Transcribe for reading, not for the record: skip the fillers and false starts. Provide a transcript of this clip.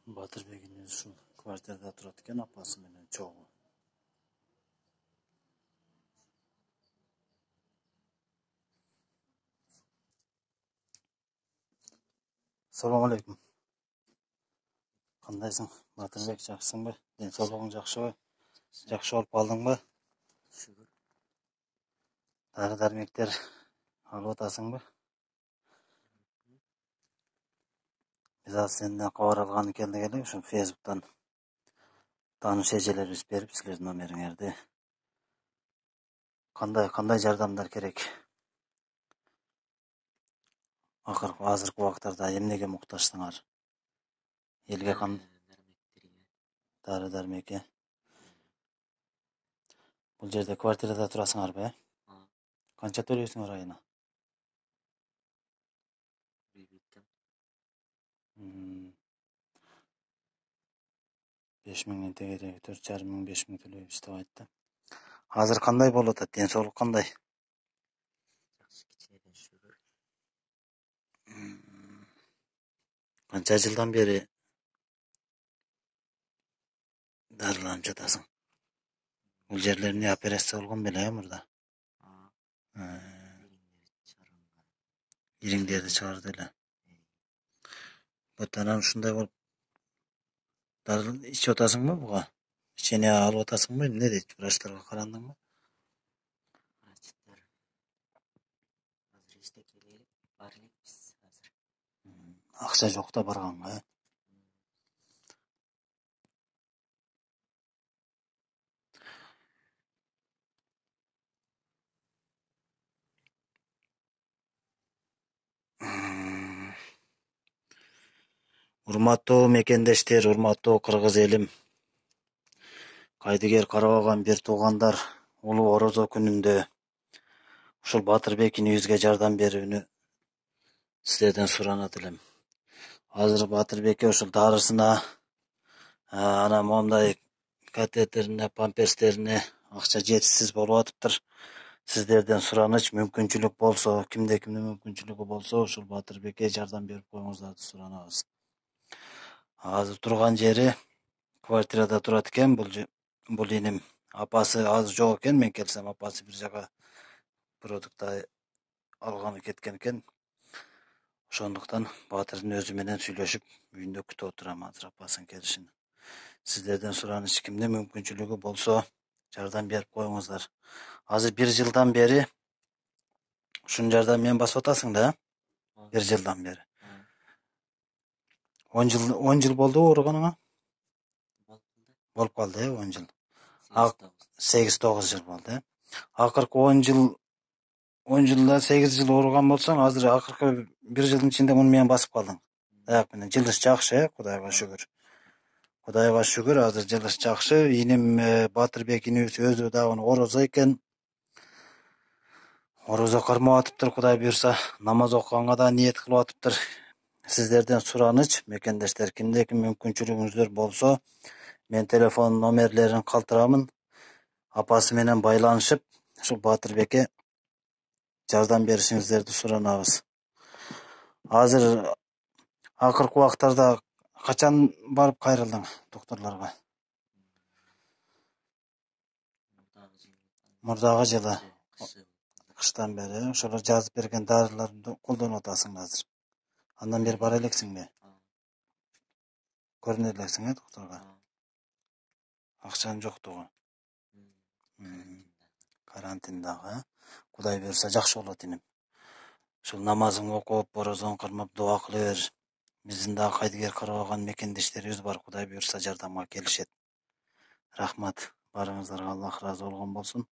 Батырбектин ушул квартирада турат экен, апасы менен чогуу. Assalamu alaikum. Кандайсың? Батырбек, жакшысыңбы? Ден соолугуң жакшыбы? Жакшы болуп калдыңбы? Şükür. Дары-дармектер алып атасыңбы? Биз азыр сенден кабар алганы келдик эле, ошо Facebook'тан тааныш эжелерибиз берип силердин номериңерди. Кандай жардамдар керек? Азыркы убактарда эмнеге муктажсыңар? Элге дары-дармекке. Бул жерде квартирада турасыңарбы? Канча төлөйсүңөр айына? 5000 тегере 4,5 миң төлөйбүз деп айтты. Азыр кандай болуп атат? Ден соолук кандай? Жақсы кичинеден шүгүр. Канча жылдан бери дарыланып жатасың? Бул жерлерине операция болгон беле мурда? Ириңдерди чыгарды эле. Анан ушундай болуп дары ичип атасыңбы буга? Ичене алып атасыңбы? Эмне дейт? Врачтарга карандыңбы? Врачтар азыр эчтеке бар элекпиз азыр. Акча жок да барганга. Урматтуу мекендештер, урматтуу кыргыз элим. Кайдыгер карабаган бир туугандар улуу орозо күнүндө ушул Батырбек инибизге жардам берүүнү силерден суранат элем. Азыр Батырбекке ушул дарысына, анан моундай катетерине, памперстерине акча жетишсиз болуп атыптыр. Сиздерден сураныч, мүмкүнчүлүк болсо, кимдин мүмкүнчүлүгү болсо, ушул Батырбекке жардам берип коюңуздарды суранабыз. Азыр турган жери квартирада турат экен, бул иним. Апасы азыр жок экен, мен келсем апасы бир жака продукт алганы кеткен экен. Ошондуктан Батырдын өзү менен сүйлөшүп, үйүндө күтүп отурам азыр апасынын келишин. Сиздерден сураныч, кимдин мүмкүнчүлүгү болсо, жардам берип коюңуздар. Азыр 1 жылдан бери ушунун жардамын басып атасың да? 1 жылдан бери. 10 жыл болду ооруганыңа? Болуп калды, 10 жыл. 8-9 жыл болду. Акыркы 10 жылда 8 жыл ооруган болсоң, азыр акыркы 1 жылдын ичинде муну менен басып калдың. Аяк менен жылыш жакшы, Кудайга шүгүр. Кудайга шүгүр, азыр жылыш жакшы. Иним Батырбек инибиз өзү дагы орозо экен. Орозо кармап атыптыр, Кудай буйрса, намаз окуганга да ниет кылып атыптыр. Сиздерден сураныч, мекендештер, кимде мүмкүнчүлүгүңүздөр болсо, мен телефон номерлерин калтырамын. Апасы менен байланышып, ушул Батырбекке жардам беришиңиздерди суранабыз. Азыр акыркы убактарда качан барып кайрылдың докторлорго? Мурдагы жылы. Кыштан бери ошолор жазып берген дарыларды колдонуп атасың азыр. Андан бери бара элексиңби? Көрүнө элексиң, докторго? Акчанын жоктугу. Карантиндагы. Кудай буйрса жакшы болот иним. Ушул намазыңды окуп, орозоңду кармап дуа кыла бер. Биздин дагы кайдыгер карабаган мекендештерибиз бар, Кудай буйрса жардамга келишет. Рахмат. Барыңыздарга Аллах ыраазы болгон болсун.